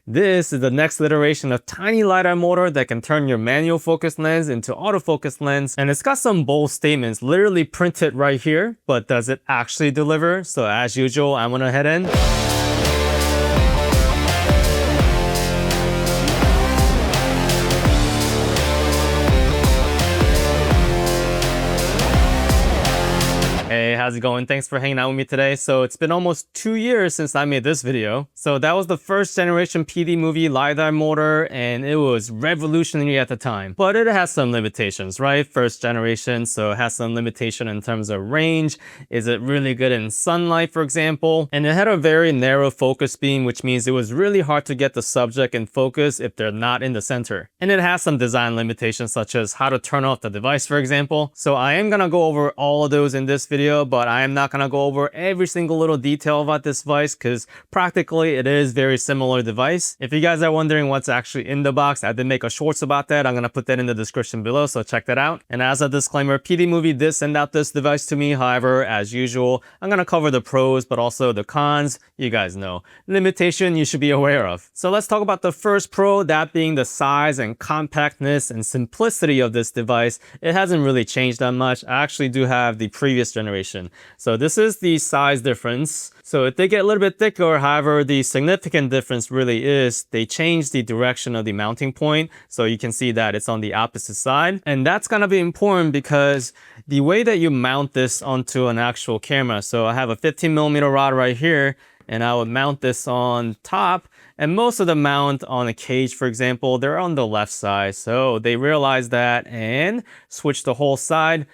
This is the next iteration of tiny LiDAR motor that can turn your manual focus lens into autofocus lens, and it's got some bold statements literally printed right here, but does it actually deliver? So as usual, I'm gonna head in. Hey, how's it going? Thanks for hanging out with me today. So it's been almost 2 years since I made this video. So that was the first generation PDMovie LiDAR motor, and it was revolutionary at the time. But it has some limitations, right? First generation, so it has some limitation in terms of range. Is it really good in sunlight, for example? And it had a very narrow focus beam, which means it was really hard to get the subject in focus if they're not in the center. And it has some design limitations, such as how to turn off the device, for example. So I am gonna go over all of those in this video, but I am not going to go over every single little detail about this device because practically it is very similar device. If you guys are wondering what's actually in the box, I did make a shorts about that. I'm going to put that in the description below, so check that out. And as a disclaimer, PDMovie did send out this device to me. However, as usual, I'm going to cover the pros, but also the cons. You guys know. Limitation you should be aware of. So let's talk about the first pro, that being the size and compactness and simplicity of this device. It hasn't really changed that much. I actually do have the previous generation. So this is the size difference. So if they get a little bit thicker, however, the significant difference really is they change the direction of the mounting point. So you can see that it's on the opposite side. And that's going to be important because the way that you mount this onto an actual camera. So I have a 15mm rod right here, and I would mount this on top. And most of the mount on a cage, for example, they're on the left side. So they realized that and switched the whole side.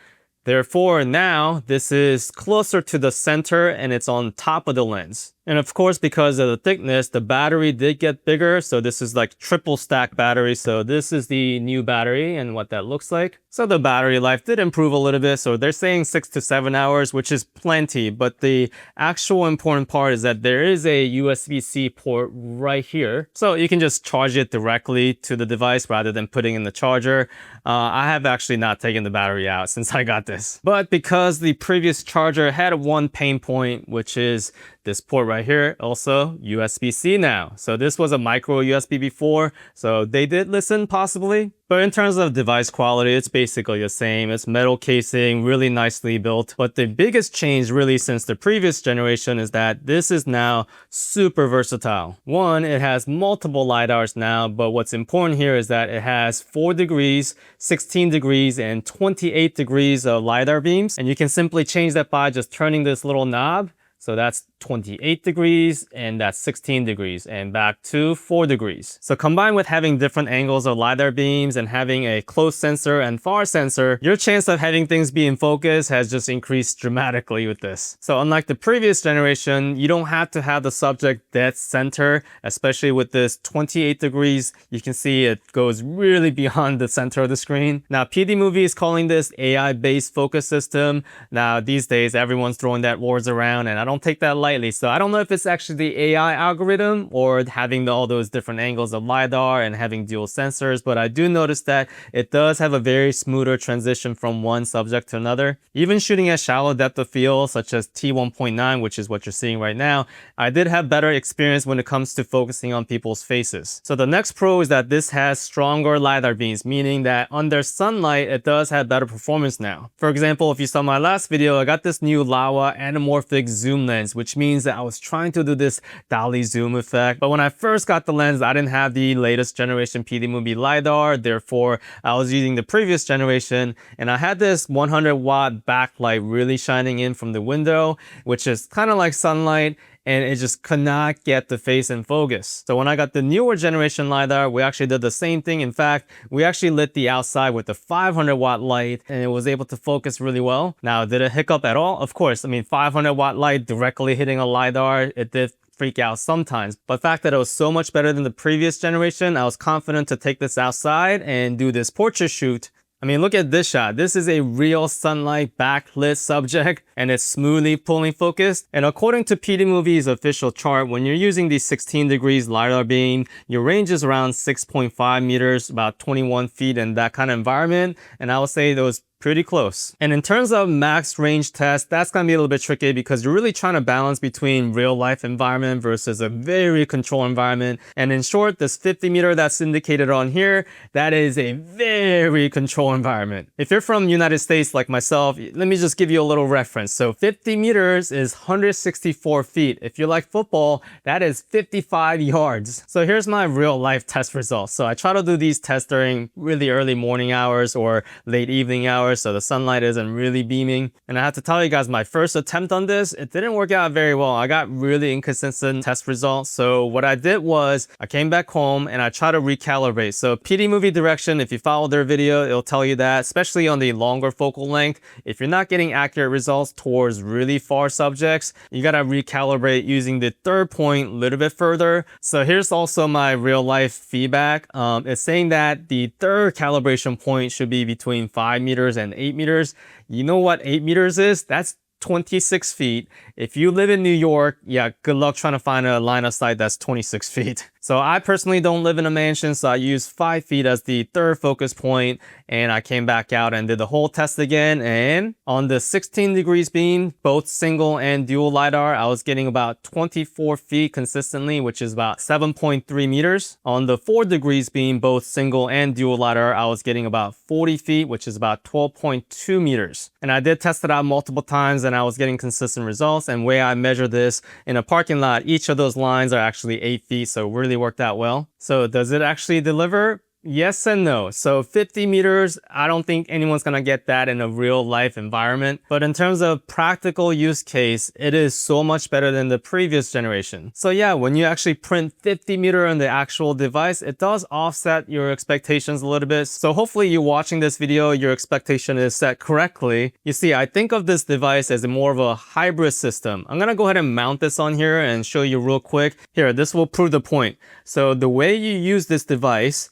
Therefore, now this is closer to the center and it's on top of the lens. And of course, because of the thickness, the battery did get bigger. So this is like triple stack battery. So this is the new battery and what that looks like. So the battery life did improve a little bit. So they're saying 6 to 7 hours, which is plenty. But the actual important part is that there is a USB-C port right here. So you can just charge it directly to the device rather than putting in the charger. I have actually not taken the battery out since I got this. But because the previous charger had one pain point, which is this port right here, also USB-C now. So this was a micro USB before, so they did listen possibly. But in terms of device quality, it's basically the same. It's metal casing, really nicely built. But the biggest change really since the previous generation is that this is now super versatile. One, it has multiple LiDARs now, but what's important here is that it has 4 degrees, 16 degrees, and 28 degrees of LiDAR beams. And you can simply change that by just turning this little knob. So that's 28 degrees and that's 16 degrees and back to 4 degrees. So combined with having different angles of LiDAR beams and having a close sensor and far sensor, your chance of having things be in focus has just increased dramatically with this. So unlike the previous generation, you don't have to have the subject dead center, especially with this 28 degrees. You can see it goes really beyond the center of the screen. Now PDMovie is calling this AI-based focus system. Now these days everyone's throwing that words around and I don't take that lightly. So I don't know if it's actually the AI algorithm or having all those different angles of LiDAR and having dual sensors, but I do notice that it does have a very smoother transition from one subject to another. Even shooting at shallow depth of field, such as T1.9, which is what you're seeing right now, I did have better experience when it comes to focusing on people's faces. So the next pro is that this has stronger LiDAR beams, meaning that under sunlight, it does have better performance now. For example, if you saw my last video, I got this new Laowa anamorphic zoom lens, which means that I was trying to do this dolly zoom effect. But when I first got the lens, I didn't have the latest generation PDMovie LiDAR. Therefore, I was using the previous generation and I had this 100 watt backlight really shining in from the window, which is kind of like sunlight. And it just could not get the face in focus. So when I got the newer generation LiDAR, we actually did the same thing. In fact, we actually lit the outside with the 500 watt light and it was able to focus really well. Now, did it hiccup at all? Of course. I mean, 500 watt light directly hitting a LiDAR, it did freak out sometimes. But the fact that it was so much better than the previous generation, I was confident to take this outside and do this portrait shoot. I mean, look at this shot. This is a real sunlight backlit subject and it's smoothly pulling focus. And according to PDMovie's official chart, when you're using the 16 degrees LiDAR beam, your range is around 6.5 meters, about 21 feet in that kind of environment. And I would say those pretty close. And in terms of max range test, that's gonna be a little bit tricky because you're really trying to balance between real life environment versus a very controlled environment. And in short, this 50 meter that's indicated on here, that is a very controlled environment. If you're from the United States like myself, let me just give you a little reference. So 50 meters is 164 feet. If you like football, that is 55 yards. So here's my real life test results. So I try to do these tests during really early morning hours or late evening hours, so the sunlight isn't really beaming. And I have to tell you guys, my first attempt on this, it didn't work out very well. I got really inconsistent test results. So what I did was I came back home and I tried to recalibrate. So PDMovie direction, if you follow their video, it'll tell you that, especially on the longer focal length, if you're not getting accurate results towards really far subjects, you gotta recalibrate using the third point a little bit further. So here's also my real life feedback. It's saying that the third calibration point should be between 5 meters and 8 meters. You know what 8 meters is? That's 26 feet. If you live in New York, yeah, good luck trying to find a line of sight that's 26 feet. So I personally don't live in a mansion, so I use 5 feet as the third focus point, and I came back out and did the whole test again. And on the 16 degrees beam, both single and dual LiDAR, I was getting about 24 feet consistently, which is about 7.3 meters. On the 4 degrees beam, both single and dual LiDAR, I was getting about 40 feet, which is about 12.2 meters. And I did test it out multiple times and I was getting consistent results. And way I measure this in a parking lot, each of those lines are actually 8 feet, so it really worked out well. So does it actually deliver? Yes and no. So 50 meters, I don't think anyone's gonna get that in a real life environment. But in terms of practical use case, it is so much better than the previous generation. So yeah, when you actually print 50 meter on the actual device, it does offset your expectations a little bit. So hopefully you watching this video, your expectation is set correctly. You see, I think of this device as more of a hybrid system. I'm gonna go ahead and mount this on here and show you real quick. Here, this will prove the point. So the way you use this device,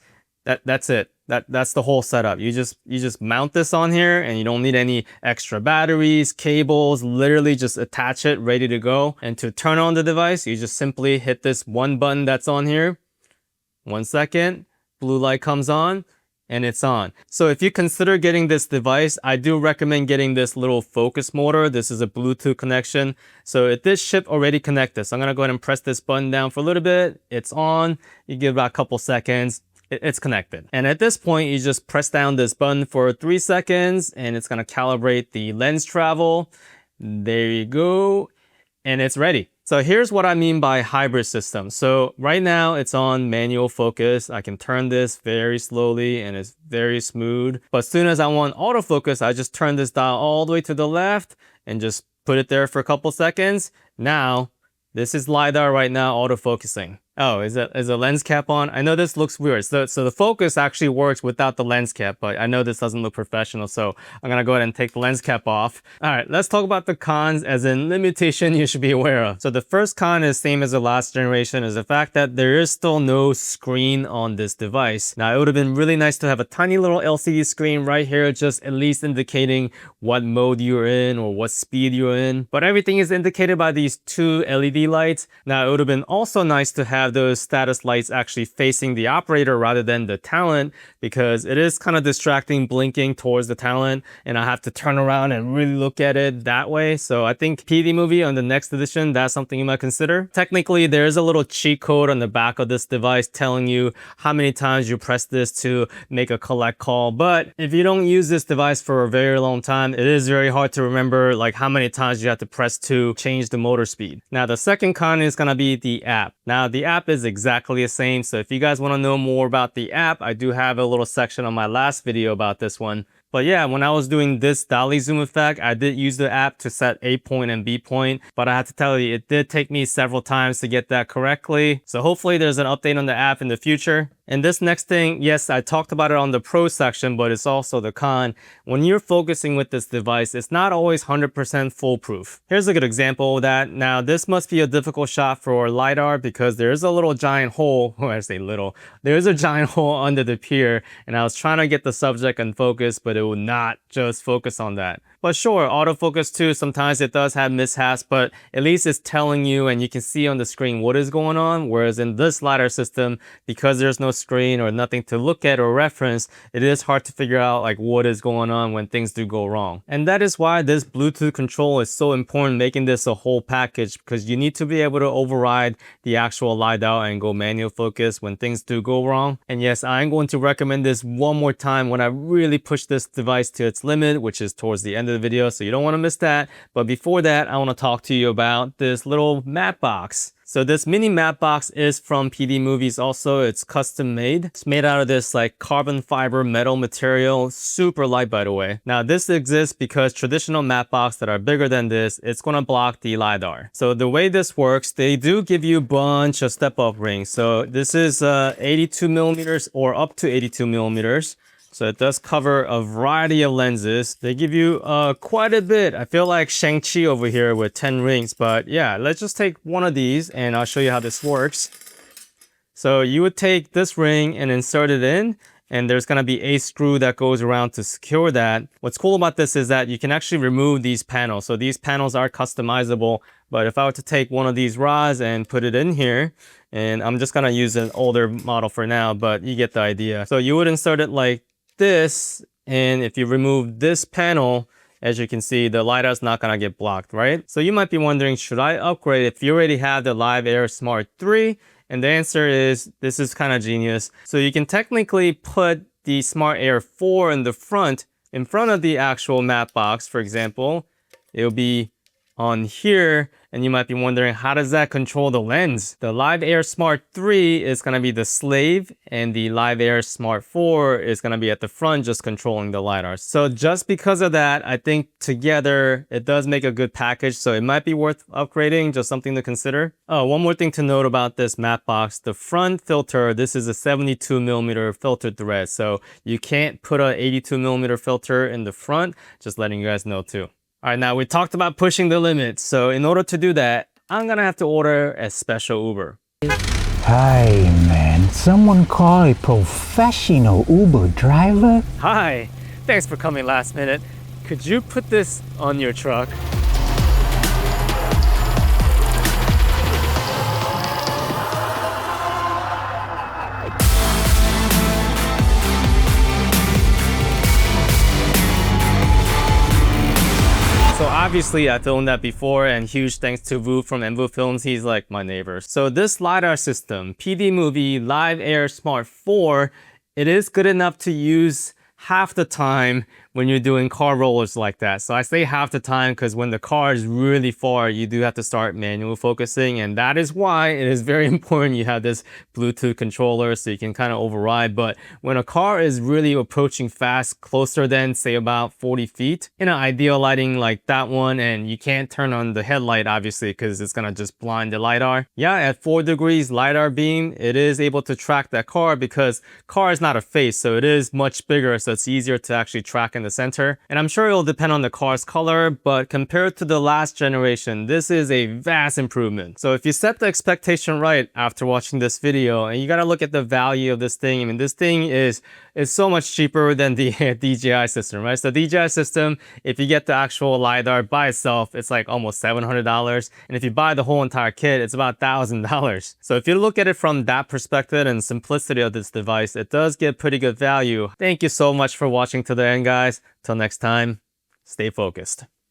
that's it. That's the whole setup. You just mount this on here and you don't need any extra batteries, cables, literally just attach it ready to go. And to turn on the device, you just simply hit this one button that's on here. 1 second, blue light comes on and it's on. So if you consider getting this device, I do recommend getting this little focus motor. This is a Bluetooth connection. So it did ship already connected. So I'm gonna go ahead and press this button down for a little bit. It's on. You give about a couple seconds. It's connected. And at this point, you just press down this button for 3 seconds and it's gonna calibrate the lens travel. There you go. And it's ready. So here's what I mean by hybrid system. So right now it's on manual focus. I can turn this very slowly and it's very smooth. But as soon as I want autofocus, I just turn this dial all the way to the left and just put it there for a couple seconds. Now, this is LiDAR right now autofocusing. Oh, is a lens cap on? I know this looks weird. So the focus actually works without the lens cap, but I know this doesn't look professional, so I'm gonna go ahead and take the lens cap off. All right, let's talk about the cons, as in limitation you should be aware of. So the first con is same as the last generation, is the fact that there is still no screen on this device. Now, it would have been really nice to have a tiny little LCD screen right here, just at least indicating what mode you're in or what speed you're in. But everything is indicated by these 2 LED lights. Now, it would have been also nice to have those status lights actually facing the operator rather than the talent, because it is kind of distracting blinking towards the talent and I have to turn around and really look at it that way. So I think PDMovie on the next edition, that's something you might consider. Technically, there is a little cheat code on the back of this device telling you how many times you press this to make a collect call. But if you don't use this device for a very long time, it is very hard to remember like how many times you have to press to change the motor speed. Now, the second con is gonna be the app. Now, the app is exactly the same. So if you guys want to know more about the app, I do have a little section on my last video about this one. But yeah, when I was doing this dolly zoom effect, I did use the app to set A point and B point, but I have to tell you, it did take me several times to get that correctly. So hopefully there's an update on the app in the future. And this next thing, yes, I talked about it on the pro section, but it's also the con. When you're focusing with this device, it's not always 100% foolproof. Here's a good example of that. Now, this must be a difficult shot for LiDAR because there is a little giant hole, or I say little, there is a giant hole under the pier, and I was trying to get the subject in focus, but it would not just focus on that. But sure, autofocus too, sometimes it does have mishaps, but at least it's telling you and you can see on the screen what is going on. Whereas in this LiDAR system, because there's no screen or nothing to look at or reference, it is hard to figure out like what is going on when things do go wrong. And that is why this Bluetooth control is so important, making this a whole package, because you need to be able to override the actual LiDAR and go manual focus when things do go wrong. And yes, I'm going to recommend this one more time when I really push this device to its limit, which is towards the end of the video, so you don't want to miss that. But before that, I want to talk to you about this little matte box. So this mini matte box is from PDMovies also. It's custom made. It's made out of this like carbon fiber metal material, super light by the way. Now this exists because traditional matte box that are bigger than this, it's gonna block the LiDAR. So the way this works, they do give you a bunch of step up rings. So this is 82 millimeters or up to 82 millimeters. So it does cover a variety of lenses. They give you quite a bit. I feel like Shang-Chi over here with 10 rings, but yeah, let's just take one of these and I'll show you how this works. So you would take this ring and insert it in, and there's gonna be a screw that goes around to secure that. What's cool about this is that you can actually remove these panels. So these panels are customizable, but if I were to take one of these rods and put it in here, and I'm just gonna use an older model for now, but you get the idea. So you would insert it like this, and if you remove this panel, as you can see, the LiDAR is not gonna get blocked, right? So you might be wondering, should I upgrade if you already have the Live Air Smart 3? And the answer is, this is kind of genius. So you can technically put the Smart Air 4 in front of the actual matte box, for example. It'll be on here, and you might be wondering, how does that control the lens? The Live Air Smart 3 is going to be the slave, and the Live Air Smart 4 is going to be at the front, just controlling the LiDAR. So just because of that, I think together it does make a good package, so it might be worth upgrading, just something to consider. Oh, one more thing to note about this matte box. The front filter, this is a 72 millimeter filter thread, so you can't put a 82 millimeter filter in the front, just letting you guys know too. All right, now we talked about pushing the limits. So in order to do that, I'm gonna have to order a special Uber. Hi, man. Someone call a professional Uber driver? Hi, thanks for coming last minute. Could you put this on your truck? So obviously I filmed that before, and huge thanks to Vu from Envu Films. He's like my neighbor. So this LiDAR system, PDMovie Live Air Smart 4, it is good enough to use half the time when you're doing car rollers like that. So I say half the time because when the car is really far, you do have to start manual focusing, and that is why it is very important you have this Bluetooth controller so you can kind of override. But when a car is really approaching fast, closer than say about 40 feet, in an ideal lighting like that one, and you can't turn on the headlight obviously because it's gonna just blind the LiDAR. Yeah, at 4 degrees LiDAR beam, it is able to track that car because car is not a face, so it is much bigger, so it's easier to actually track in the center. And I'm sure it'll depend on the car's color, but compared to the last generation, this is a vast improvement. So if you set the expectation right after watching this video, and you gotta look at the value of this thing. I mean, this thing is so much cheaper than the DJI system, right? So DJI system, if you get the actual LiDAR by itself, it's like almost $700. And if you buy the whole entire kit, it's about $1,000. So if you look at it from that perspective and simplicity of this device, it does get pretty good value. Thank you so much for watching to the end, guys. Till next time, stay focused.